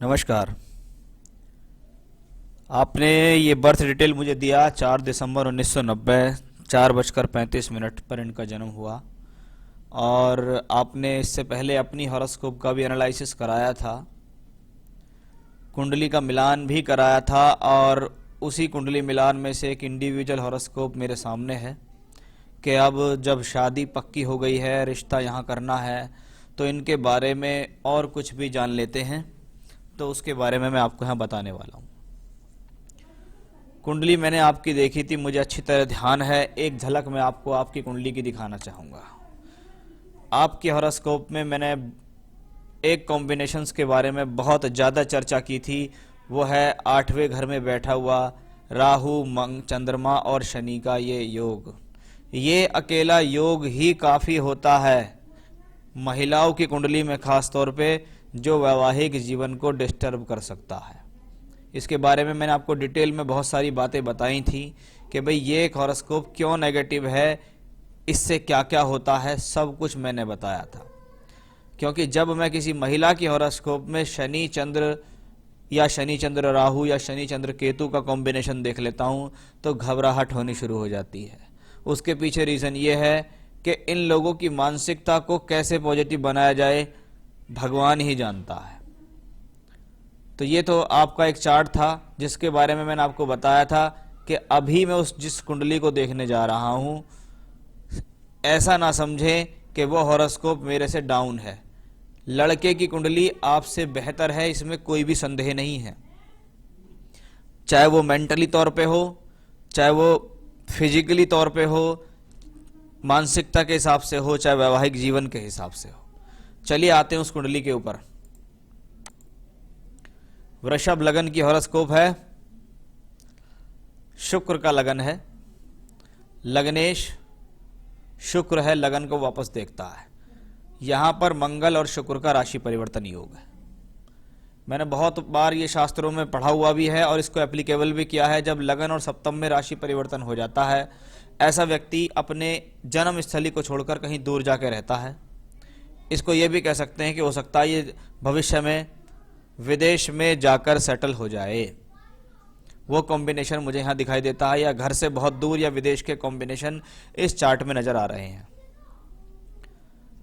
नमस्कार। आपने ये बर्थ डिटेल मुझे दिया 4 दिसंबर 1990 4:35 पर इनका जन्म हुआ। और आपने इससे पहले अपनी हॉरोस्कोप का भी एनालिसिस कराया था, कुंडली का मिलान भी कराया था, और उसी कुंडली मिलान में से एक इंडिविजुअल हॉरोस्कोप मेरे सामने है कि अब जब शादी पक्की हो गई है, रिश्ता यहाँ करना है, तो इनके बारे में और कुछ भी जान लेते हैं। तो उसके बारे में मैं आपको यहाँ बताने वाला हूँ। कुंडली मैंने आपकी देखी थी, मुझे अच्छी तरह ध्यान है। एक झलक मैं आपको आपकी कुंडली की दिखाना चाहूँगा। आपके हॉरोस्कोप में मैंने एक कॉम्बिनेशंस के बारे में बहुत ज़्यादा चर्चा की थी, वो है 8वें घर में बैठा हुआ राहु चंद्रमा और शनि का ये योग। ये अकेला योग ही काफ़ी होता है महिलाओं की कुंडली में, खास तौर पे जो वैवाहिक जीवन को डिस्टर्ब कर सकता है। इसके बारे में मैंने आपको डिटेल में बहुत सारी बातें बताई थी कि भाई ये एक हॉरोस्कोप क्यों नेगेटिव है, इससे क्या क्या होता है, सब कुछ मैंने बताया था। क्योंकि जब मैं किसी महिला की हॉरोस्कोप में शनि चंद्र या शनि चंद्र राहु या शनि चंद्र केतु का कॉम्बिनेशन देख लेता हूँ तो घबराहट होनी शुरू हो जाती है। उसके पीछे रीज़न ये है कि इन लोगों की मानसिकता को कैसे पॉजिटिव बनाया जाए, भगवान ही जानता है। तो ये तो आपका एक चार्ट था जिसके बारे में मैंने आपको बताया था कि अभी मैं जिस कुंडली को देखने जा रहा हूँ, ऐसा ना समझें कि वो हॉरोस्कोप मेरे से डाउन है। लड़के की कुंडली आपसे बेहतर है, इसमें कोई भी संदेह नहीं है। चाहे वो मेंटली तौर पे हो, चाहे वो फिजिकली तौर पे हो, मानसिकता के हिसाब से हो, चाहे वैवाहिक जीवन के हिसाब से हो। चलिए आते हैं उस कुंडली के ऊपर। वृषभ लगन की हॉरोस्कोप है, शुक्र का लगन है, लग्नेश शुक्र है, लगन को वापस देखता है। यहां पर मंगल और शुक्र का राशि परिवर्तन योग है। मैंने बहुत बार ये शास्त्रों में पढ़ा हुआ भी है और इसको एप्लीकेबल भी किया है। जब लगन और सप्तम में राशि परिवर्तन हो जाता है, ऐसा व्यक्ति अपने जन्म स्थली को छोड़कर कहीं दूर जाकर रहता है। इसको ये भी कह सकते हैं कि हो सकता है ये भविष्य में विदेश में जाकर सेटल हो जाए। वो कॉम्बिनेशन मुझे यहाँ दिखाई देता है, या घर से बहुत दूर या विदेश के कॉम्बिनेशन इस चार्ट में नजर आ रहे हैं।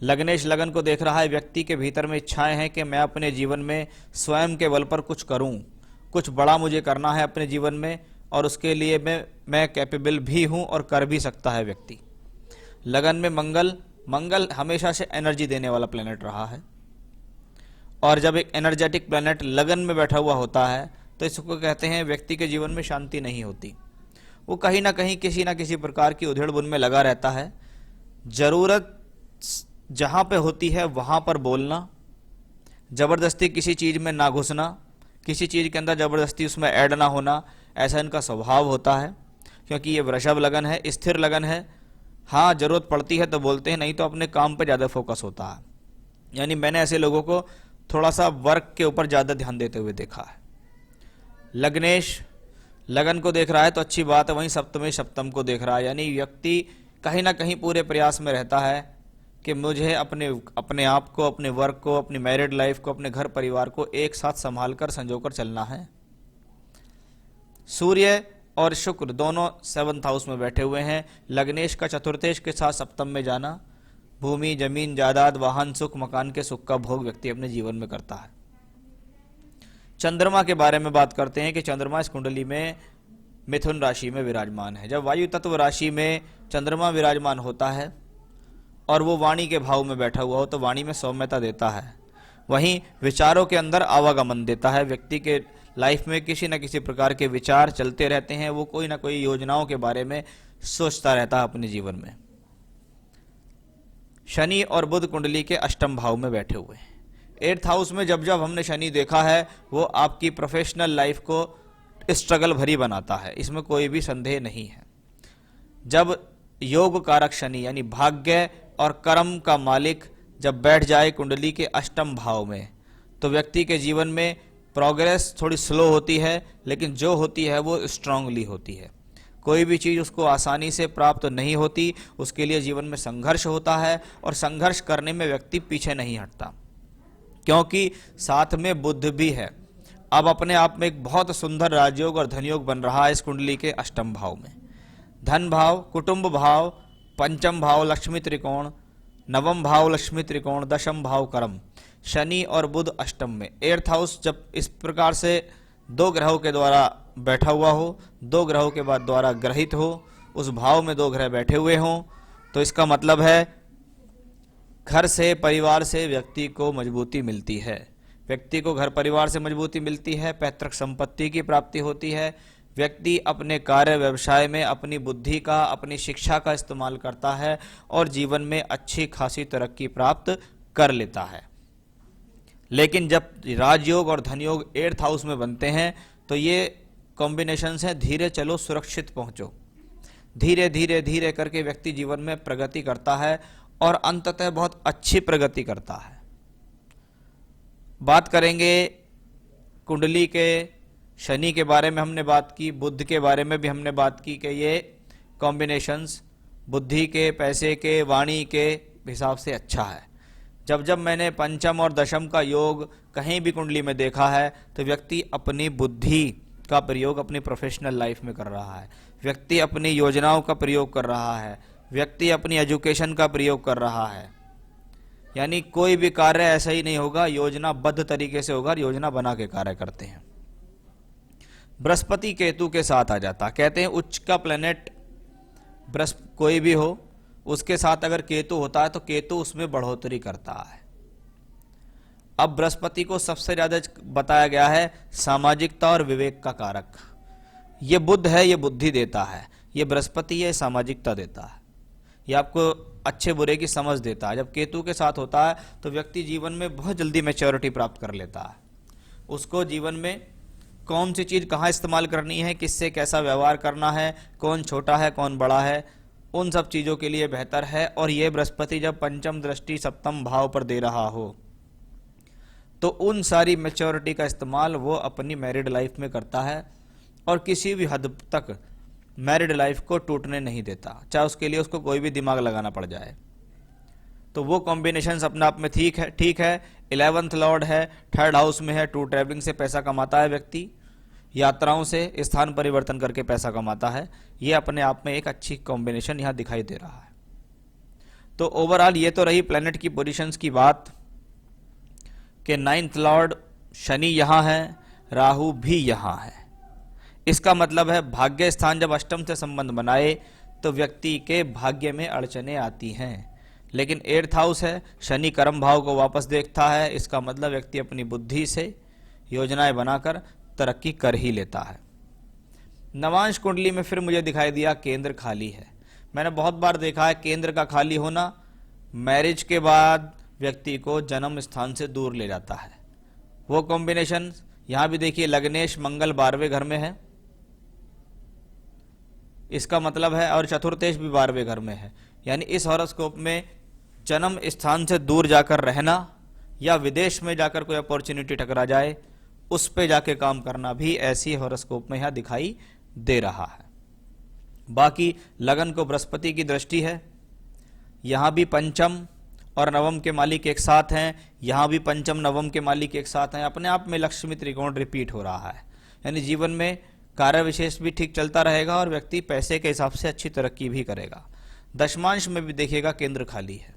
लग्नेश लगन को देख रहा है, व्यक्ति के भीतर में इच्छाएं हैं कि मैं अपने जीवन में स्वयं के बल पर कुछ करूं, कुछ बड़ा मुझे करना है अपने जीवन में, और उसके लिए मैं कैपेबल भी हूं और कर भी सकता है व्यक्ति। लगन में मंगल हमेशा से एनर्जी देने वाला प्लेनेट रहा है, और जब एक एनर्जेटिक प्लेनेट लगन में बैठा हुआ होता है तो इसको कहते हैं व्यक्ति के जीवन में शांति नहीं होती। वो कहीं ना कहीं किसी ना किसी प्रकार की उधेड़-बुन में लगा रहता है। जरूरत जहां पे होती है वहां पर बोलना, जबरदस्ती किसी चीज में ना घुसना, किसी चीज के अंदर जबरदस्ती उसमें ऐड ना होना, ऐसा इनका स्वभाव होता है। क्योंकि ये वृषभ लगन है, स्थिर लगन है। हाँ, जरूरत पड़ती है तो बोलते हैं, नहीं तो अपने काम पे ज़्यादा फोकस होता है। यानी मैंने ऐसे लोगों को थोड़ा सा वर्क के ऊपर ज़्यादा ध्यान देते हुए देखा है। लग्नेश लगन को देख रहा है तो अच्छी बात है, वहीं सप्तम को देख रहा है। यानी व्यक्ति कहीं ना कहीं पूरे प्रयास में रहता है कि मुझे अपने आप को, अपने वर्क को, अपनी मैरिड लाइफ को, अपने घर परिवार को एक साथ संभाल कर संजोकर चलना है। सूर्य और शुक्र दोनों 7th हाउस में बैठे हुए हैं। लग्नेश का चतुर्थेश के साथ सप्तम में जाना, भूमि, जमीन, जायदाद, वाहन, सुख, मकान के सुख का भोग व्यक्ति अपने जीवन में करता है। चंद्रमा के बारे में बात करते हैं कि चंद्रमा इस कुंडली में मिथुन राशि में विराजमान है। जब वायु तत्व राशि में चंद्रमा विराजमान होता है और वो वाणी के भाव में बैठा हुआ हो तो वाणी में सौम्यता देता है, वहीं विचारों के अंदर आवागमन देता है। व्यक्ति के लाइफ में किसी न किसी प्रकार के विचार चलते रहते हैं, वो कोई ना कोई योजनाओं के बारे में सोचता रहता है अपने जीवन में। शनि और बुध कुंडली के अष्टम भाव में बैठे हुए हैं। 8th हाउस में जब जब हमने शनि देखा है, वो आपकी प्रोफेशनल लाइफ को स्ट्रगल भरी बनाता है, इसमें कोई भी संदेह नहीं है। जब योग कारक शनि यानी भाग्य और कर्म का मालिक जब बैठ जाए कुंडली के अष्टम भाव में, तो व्यक्ति के जीवन में प्रोग्रेस थोड़ी स्लो होती है, लेकिन जो होती है वो स्ट्रांगली होती है। कोई भी चीज़ उसको आसानी से प्राप्त नहीं होती, उसके लिए जीवन में संघर्ष होता है, और संघर्ष करने में व्यक्ति पीछे नहीं हटता, क्योंकि साथ में बुध भी है। अब अपने आप में एक बहुत सुंदर राजयोग और धनयोग बन रहा है इस कुंडली के अष्टम भाव में। धन भाव, कुटुंब भाव, पंचम भाव लक्ष्मी त्रिकोण, नवम भाव लक्ष्मी त्रिकोण, दशम भाव कर्म, शनि और बुध अष्टम में। 8th हाउस जब इस प्रकार से दो ग्रहों के द्वारा बैठा हुआ हो, दो ग्रहों के बाद द्वारा ग्रहित हो, उस भाव में दो ग्रह बैठे हुए हों, तो इसका मतलब है घर से, परिवार से व्यक्ति को मजबूती मिलती है। व्यक्ति को घर परिवार से मजबूती मिलती है, पैतृक संपत्ति की प्राप्ति होती है। व्यक्ति अपने कार्य व्यवसाय में अपनी बुद्धि का, अपनी शिक्षा का इस्तेमाल करता है और जीवन में अच्छी खासी तरक्की प्राप्त कर लेता है। लेकिन जब राजयोग और धनयोग 8th हाउस में बनते हैं तो ये कॉम्बिनेशंस हैं धीरे चलो सुरक्षित पहुंचो। धीरे धीरे धीरे करके व्यक्ति जीवन में प्रगति करता है और अंततः बहुत अच्छी प्रगति करता है। बात करेंगे कुंडली के शनि के बारे में हमने बात की, बुध के बारे में भी हमने बात की कि ये कॉम्बिनेशंस बुद्धि के, पैसे के, वाणी के हिसाब से अच्छा है। जब जब मैंने पंचम और दशम का योग कहीं भी कुंडली में देखा है तो व्यक्ति अपनी बुद्धि का प्रयोग अपनी प्रोफेशनल लाइफ में कर रहा है, व्यक्ति अपनी योजनाओं का प्रयोग कर रहा है, व्यक्ति अपनी एजुकेशन का प्रयोग कर रहा है। यानी कोई भी कार्य ऐसा ही नहीं होगा, योजनाबद्ध तरीके से होगा, योजना बना के कार्य करते हैं। बृहस्पति केतु के साथ आ जाता, कहते हैं उच्च का प्लेनेट कोई भी हो उसके साथ अगर केतु होता है तो केतु उसमें बढ़ोतरी करता है। अब बृहस्पति को सबसे ज्यादा बताया गया है सामाजिकता और विवेक का कारक। ये बुध है, ये बुद्धि देता है, ये बृहस्पति ये सामाजिकता देता है, ये आपको अच्छे बुरे की समझ देता है। जब केतु के साथ होता है तो व्यक्ति जीवन में बहुत जल्दी मैच्योरिटी प्राप्त कर लेता है। उसको जीवन में कौन सी चीज कहाँ इस्तेमाल करनी है, किससे कैसा व्यवहार करना है, कौन छोटा है कौन बड़ा है, उन सब चीजों के लिए बेहतर है। और ये बृहस्पति जब पंचम दृष्टि सप्तम भाव पर दे रहा हो तो उन सारी मैच्योरिटी का इस्तेमाल वो अपनी मैरिड लाइफ में करता है और किसी भी हद तक मैरिड लाइफ को टूटने नहीं देता, चाहे उसके लिए उसको कोई भी दिमाग लगाना पड़ जाए। तो वो कॉम्बिनेशंस अपने आप में ठीक है। 11th लॉर्ड है, 3rd हाउस में है, टूर ट्रैवलिंग से पैसा कमाता है व्यक्ति, यात्राओं से स्थान परिवर्तन करके पैसा कमाता है। ये अपने आप में एक अच्छी कॉम्बिनेशन यहाँ दिखाई दे रहा है। तो ओवरऑल ये तो रही प्लेनेट की पोजीशंस की बात कि 9th लॉर्ड शनि यहाँ है, राहु भी यहाँ है। इसका मतलब है भाग्य स्थान जब अष्टम से संबंध बनाए तो व्यक्ति के भाग्य में अड़चने आती हैं। लेकिन 8th हाउस है, शनि कर्म भाव को वापस देखता है, इसका मतलब व्यक्ति अपनी बुद्धि से योजनाएं बनाकर तरक्की कर ही लेता है। नवांश कुंडली में फिर मुझे दिखाई दिया केंद्र खाली है। मैंने बहुत बार देखा है केंद्र का खाली होना मैरिज के बाद व्यक्ति को जन्म स्थान से दूर ले जाता है। वो कॉम्बिनेशन यहां भी देखिए, लग्नेश मंगल 12वें घर में है, इसका मतलब है, और चतुर्थेश भी 12वें घर में है। यानी इस हॉरोस्कोप में जन्म स्थान से दूर जाकर रहना या विदेश में जाकर कोई अपॉर्चुनिटी टकरा जाए उस पे जाके काम करना भी ऐसी हॉरोस्कोप में यहां दिखाई दे रहा है। बाकी लगन को बृहस्पति की दृष्टि है, यहां भी पंचम और नवम के मालिक एक साथ हैं, यहां भी पंचम नवम के मालिक एक साथ हैं। अपने आप में लक्ष्मी त्रिकोण रिपीट हो रहा है। यानी जीवन में कार्य विशेष भी ठीक चलता रहेगा और व्यक्ति पैसे के हिसाब से अच्छी तरक्की भी करेगा। दशमांश में भी देखिएगा केंद्र खाली है।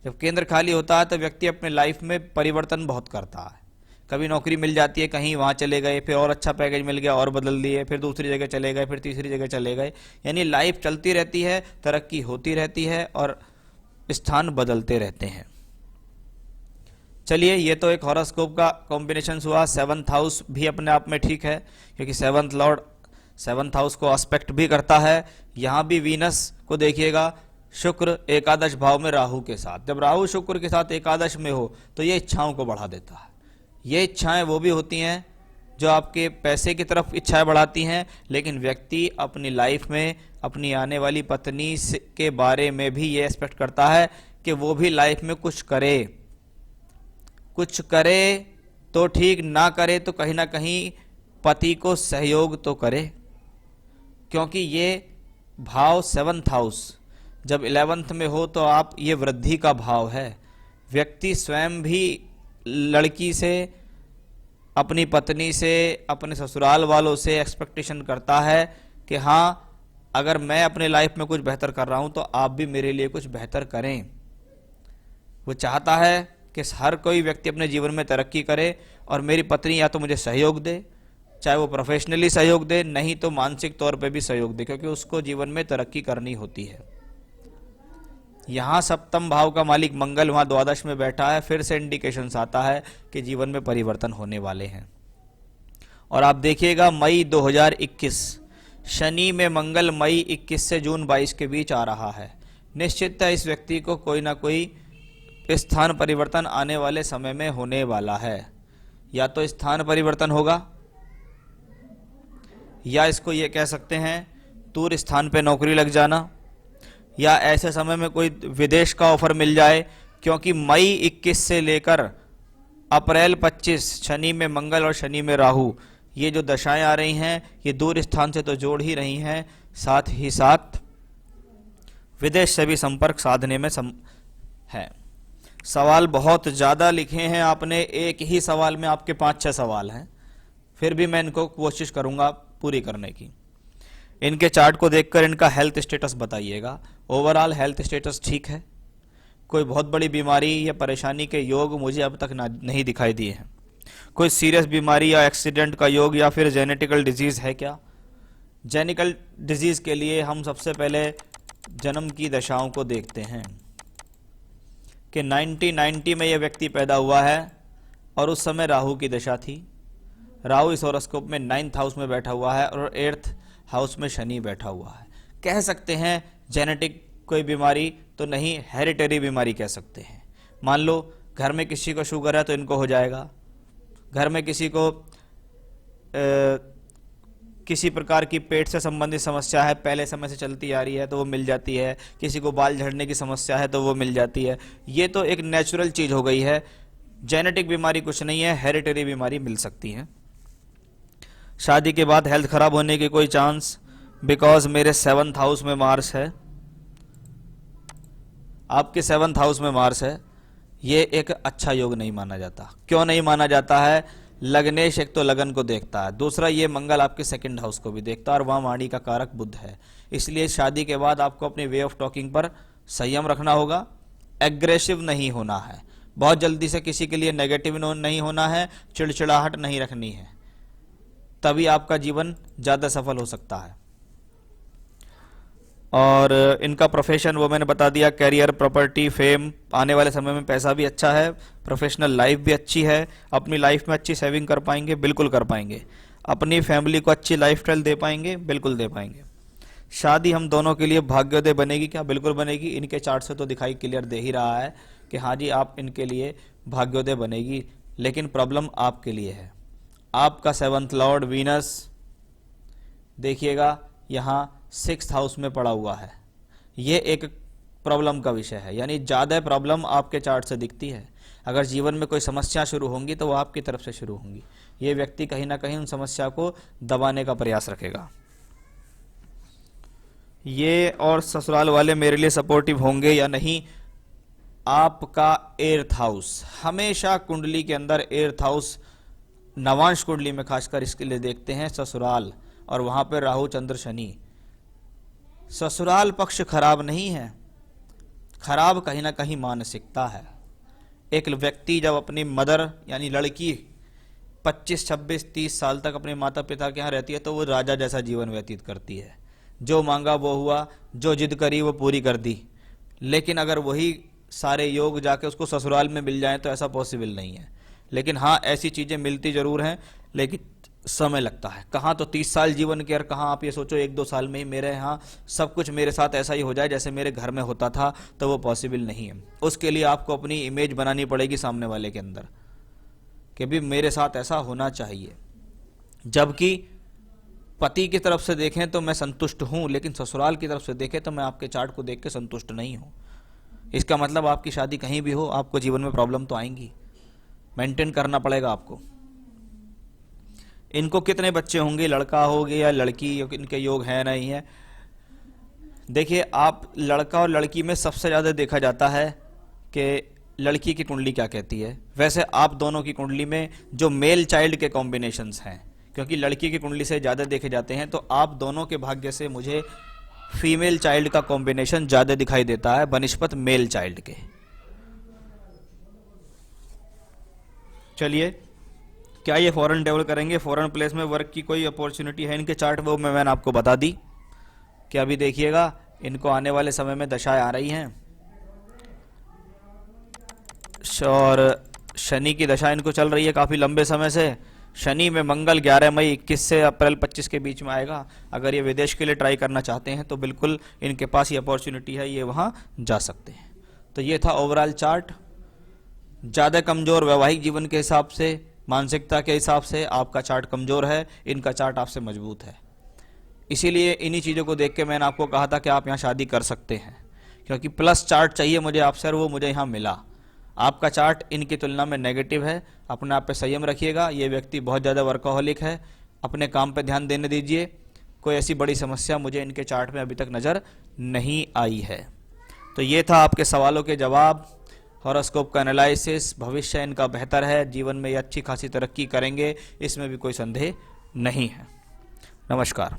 जब केंद्र खाली होता है तो व्यक्ति अपने लाइफ में परिवर्तन बहुत करता है। कभी नौकरी मिल जाती है, कहीं वहाँ चले गए, फिर और अच्छा पैकेज मिल गया और बदल दिए, फिर दूसरी जगह चले गए, फिर तीसरी जगह चले गए। यानी लाइफ चलती रहती है, तरक्की होती रहती है और स्थान बदलते रहते हैं। चलिए, ये तो एक हॉरोस्कोप का कॉम्बिनेशन हुआ। 7th हाउस भी अपने आप में ठीक है क्योंकि 7th लॉर्ड 7th हाउस को एस्पेक्ट भी करता है। यहाँ भी वीनस को देखिएगा, शुक्र एकादश भाव में राहु के साथ। जब राहु शुक्र के साथ एकादश में हो तो ये इच्छाओं को बढ़ा देता है। ये इच्छाएं वो भी होती हैं जो आपके पैसे की तरफ इच्छाएं बढ़ाती हैं, लेकिन व्यक्ति अपनी लाइफ में अपनी आने वाली पत्नी के बारे में भी ये एक्सपेक्ट करता है कि वो भी लाइफ में कुछ करे तो ठीक, ना करे तो कहीं ना कहीं पति को सहयोग तो करे। क्योंकि ये भाव 7th हाउस जब 11th में हो तो आप ये वृद्धि का भाव है। व्यक्ति स्वयं भी लड़की से अपनी पत्नी से, अपने ससुराल वालों से एक्सपेक्टेशन करता है कि हाँ, अगर मैं अपने लाइफ में कुछ बेहतर कर रहा हूं तो आप भी मेरे लिए कुछ बेहतर करें। वो चाहता है कि हर कोई व्यक्ति अपने जीवन में तरक्की करे और मेरी पत्नी या तो मुझे सहयोग दे, चाहे वो प्रोफेशनली सहयोग दे, नहीं तो मानसिक तौर पे भी सहयोग दे, क्योंकि उसको जीवन में तरक्की करनी होती है। यहाँ सप्तम भाव का मालिक मंगल वहाँ द्वादश में बैठा है, फिर से इंडिकेशंस आता है कि जीवन में परिवर्तन होने वाले हैं। और आप देखिएगा मई 2021 शनि में मंगल मई 21 से जून 22 के बीच आ रहा है। निश्चित है इस व्यक्ति को कोई ना कोई स्थान परिवर्तन आने वाले समय में होने वाला है। या तो स्थान परिवर्तन होगा, या इसको ये कह सकते हैं दूर स्थान पे नौकरी लग जाना, या ऐसे समय में कोई विदेश का ऑफर मिल जाए, क्योंकि मई 21 से लेकर अप्रैल 25 शनि में मंगल और शनि में राहु, ये जो दशाएं आ रही हैं ये दूर स्थान से तो जोड़ ही रही हैं, साथ ही साथ विदेश से भी संपर्क साधने में है। सवाल बहुत ज़्यादा लिखे हैं आपने, एक ही सवाल में आपके 5-6 सवाल हैं, फिर भी मैं इनको कोशिश करूंगा पूरी करने की। इनके चार्ट को देखकर इनका हेल्थ स्टेटस बताइएगा। ओवरऑल हेल्थ स्टेटस ठीक है, कोई बहुत बड़ी बीमारी या परेशानी के योग मुझे अब तक नहीं दिखाई दिए हैं। कोई सीरियस बीमारी या एक्सीडेंट का योग या फिर जेनेटिकल डिजीज़ है क्या? जेनेटिकल डिजीज़ के लिए हम सबसे पहले जन्म की दशाओं को देखते हैं कि 1990 में यह व्यक्ति पैदा हुआ है और उस समय राहु की दशा थी। राहु इस हॉरोस्कोप में 9th हाउस में बैठा हुआ है और 8th हाउस में शनि बैठा हुआ है। कह सकते हैं जेनेटिक कोई बीमारी तो नहीं, हेरिटेरी बीमारी कह सकते हैं। मान लो घर में किसी को शुगर है तो इनको हो जाएगा, घर में किसी को किसी प्रकार की पेट से संबंधित समस्या है, पहले समय से चलती आ रही है तो वो मिल जाती है, किसी को बाल झड़ने की समस्या है तो वो मिल जाती है। ये तो एक नेचुरल चीज़ हो गई है, जेनेटिक बीमारी कुछ नहीं है, हेरिटेरी बीमारी मिल सकती है। शादी के बाद हेल्थ खराब होने की कोई चांस, बिकॉज मेरे 7th हाउस में मार्स है, आपके 7th हाउस में मार्स है, ये एक अच्छा योग नहीं माना जाता। क्यों नहीं माना जाता है? लग्नेश एक तो लगन को देखता है, दूसरा ये मंगल आपके 2nd हाउस को भी देखता है और वहाँ वाणी का कारक बुध है। इसलिए शादी के बाद आपको अपने वे ऑफ टॉकिंग पर संयम रखना होगा, एग्रेसिव नहीं होना है, बहुत जल्दी से किसी के लिए नेगेटिव नहीं होना है, चिड़चिड़ाहट नहीं रखनी है, तभी आपका जीवन ज़्यादा सफल हो सकता है। और इनका प्रोफेशन वो मैंने बता दिया, कैरियर, प्रॉपर्टी, फेम, आने वाले समय में पैसा भी अच्छा है, प्रोफेशनल लाइफ भी अच्छी है, अपनी लाइफ में अच्छी सेविंग कर पाएंगे, बिल्कुल कर पाएंगे, अपनी फैमिली को अच्छी लाइफस्टाइल दे पाएंगे, बिल्कुल दे पाएंगे। शादी हम दोनों के लिए भाग्योदय बनेगी क्या? बिल्कुल बनेगी। इनके चार्ट से तो दिखाई क्लियर दे ही रहा है कि हाँ जी, आप इनके लिए भाग्योदय बनेगी, लेकिन प्रॉब्लम आपके लिए है। आपका 7th लॉर्ड वीनस देखिएगा यहाँ 6th हाउस में पड़ा हुआ है, ये एक प्रॉब्लम का विषय है, यानी ज़्यादा प्रॉब्लम आपके चार्ट से दिखती है। अगर जीवन में कोई समस्या शुरू होंगी तो वो आपकी तरफ से शुरू होंगी, ये व्यक्ति कहीं ना कहीं उन समस्या को दबाने का प्रयास रखेगा। ये और ससुराल वाले मेरे लिए सपोर्टिव होंगे या नहीं? आपका 8th हाउस हमेशा कुंडली के अंदर 8th हाउस, नवांश कुंडली में खासकर इसके लिए देखते हैं ससुराल, और वहां पर राहु चंद्र शनि। ससुराल पक्ष खराब नहीं है, खराब कहीं ना कहीं मानसिकता है। एक व्यक्ति जब अपनी मदर यानी लड़की 25, 26, 30 साल तक अपने माता पिता के यहाँ रहती है तो वो राजा जैसा जीवन व्यतीत करती है, जो मांगा वो हुआ, जो जिद करी वो पूरी कर दी। लेकिन अगर वही सारे योग जाके उसको ससुराल में मिल जाएं तो ऐसा पॉसिबल नहीं है। लेकिन हाँ, ऐसी चीज़ें मिलती ज़रूर हैं, लेकिन समय लगता है। कहाँ तो 30 साल जीवन के, और कहाँ आप ये सोचो 1-2 साल में ही मेरे यहाँ सब कुछ मेरे साथ ऐसा ही हो जाए जैसे मेरे घर में होता था, तो वो पॉसिबल नहीं है। उसके लिए आपको अपनी इमेज बनानी पड़ेगी सामने वाले के अंदर कि भी मेरे साथ ऐसा होना चाहिए। जबकि पति की तरफ से देखें तो मैं संतुष्ट हूँ, लेकिन ससुराल की तरफ से देखें तो मैं आपके चार्ट को देख के संतुष्ट नहीं हूँ। इसका मतलब आपकी शादी कहीं भी हो, आपको जीवन में प्रॉब्लम तो आएंगी, मेंटेन करना पड़ेगा आपको। इनको कितने बच्चे होंगे, लड़का होगे या लड़की, इनके योग है नहीं है? देखिए, आप लड़का और लड़की में सबसे ज़्यादा देखा जाता है कि लड़की की कुंडली क्या कहती है। वैसे आप दोनों की कुंडली में जो मेल चाइल्ड के कॉम्बिनेशंस हैं, क्योंकि लड़की की कुंडली से ज़्यादा देखे जाते हैं, तो आप दोनों के भाग्य से मुझे फीमेल चाइल्ड का कॉम्बिनेशन ज़्यादा दिखाई देता है बनिस्पत मेल चाइल्ड के। चलिए, क्या ये फॉरेन ट्रेवल करेंगे, फॉरेन प्लेस में वर्क की कोई अपॉर्चुनिटी है इनके चार्ट, वो मैंने आपको बता दी कि अभी देखिएगा इनको आने वाले समय में दशाएं आ रही हैं और शनि की दशा इनको चल रही है काफ़ी लंबे समय से। शनि में मंगल 11 मई 21 से अप्रैल 25 के बीच में आएगा। अगर ये विदेश के लिए ट्राई करना चाहते हैं तो बिल्कुल इनके पास ये अपॉर्चुनिटी है, ये वहाँ जा सकते हैं। तो ये था ओवरऑल चार्ट। ज़्यादा कमज़ोर वैवाहिक जीवन के हिसाब से, मानसिकता के हिसाब से आपका चार्ट कमज़ोर है, इनका चार्ट आपसे मजबूत है। इसीलिए इन्हीं चीज़ों को देख के मैंने आपको कहा था कि आप यहाँ शादी कर सकते हैं, क्योंकि प्लस चार्ट चाहिए मुझे आपसे और वो मुझे यहाँ मिला। आपका चार्ट इनकी तुलना में नेगेटिव है। अपने आप पे संयम रखिएगा। ये व्यक्ति बहुत ज़्यादा वर्कहोलिक है, अपने काम पे ध्यान देने दीजिए। कोई ऐसी बड़ी समस्या मुझे इनके चार्ट में अभी तक नज़र नहीं आई है। तो ये था आपके सवालों के जवाब, हॉरोस्कोप का एनालिसिस। भविष्य इनका बेहतर है, जीवन में ये अच्छी खासी तरक्की करेंगे, इसमें भी कोई संदेह नहीं है। नमस्कार।